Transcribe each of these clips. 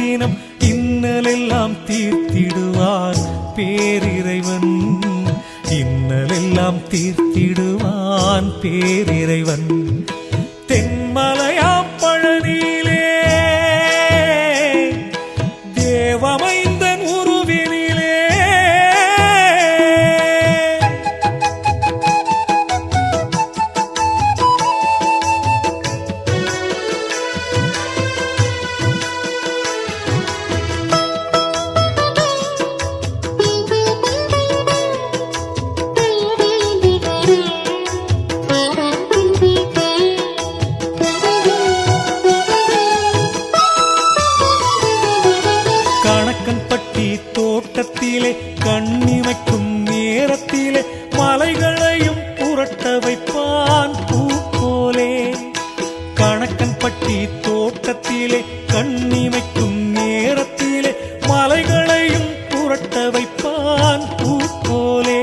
தினம் இன்னலெல்லாம் தீர்த்திடுவார் பேரிறைவன். இன்னலெல்லாம் தீர்த்திடுவான் பேரிறைவன். தென்மலையாம் பழனியிலே தேவமைந்தன் உருவினிலே கணக்கன்பட்டி தோட்டத்திலே கண்ணிமைக்கும் நேரத்திலே மலைகளையும் புரட்ட வைப்பான் பூ போலே. கணக்கன்பட்டி தோட்டத்திலே கண்ணிமைக்கும் நேரத்திலே மலைகளையும் புரட்ட வைப்பான் பூ போலே.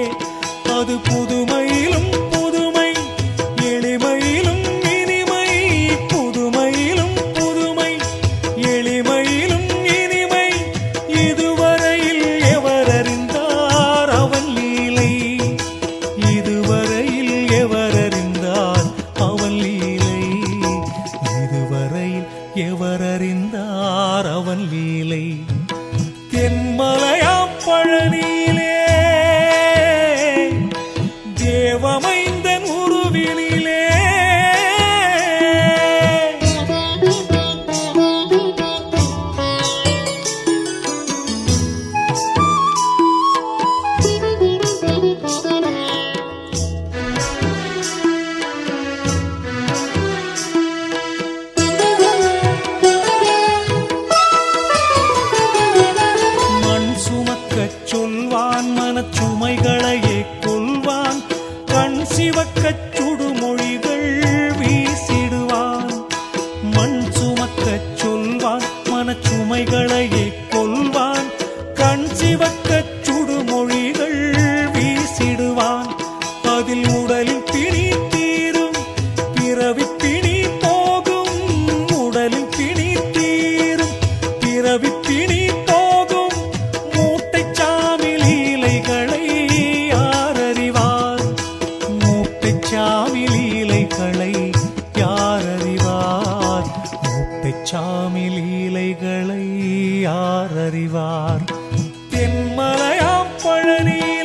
அது புதுமையிலும் புதுமை, எளிமையிலும் இனிமை. புதுமையிலும் புதுமை, எளிமையிலும் இனிமை. இதுவரையில் எவர் அறிந்தார் அவன் லீலை? இதுவரையில் எவர் அறிந்தார் அவன் லீலை? இதுவரையில் எவர் அறிந்தார் அவன் லீலை? தென்மலையாம் பழனியிலே தேவமைந்தன் உருவினிலே மண் சுமக்கச் சொல்வான், மனச்சுமைகளையே கொள்வான். கண் சிவக்கச் சுடுமொழிகள் வீசிடுவான். மண் சுமக்கச் சொல்வான், மனச்சுமைகளையே கொள்வான். கண் சிவக்கச் சுடுமொழிகள் வீசிடுவான். அதில் உடலில் பிணி தீரும், பிறவி பிணி போகும். உடலில் பிணி தீரும், பிறவி பிணி போகும். மூட்டைச் சாமி லீலைகளை யார் அறிவார்? மூட்டைச் சாமி லீலைகளை யார் அறிவார்? மூட்டைச் சாமி லீலைகளை யார் அறிவார்? தென்மலையாம் பழனியில்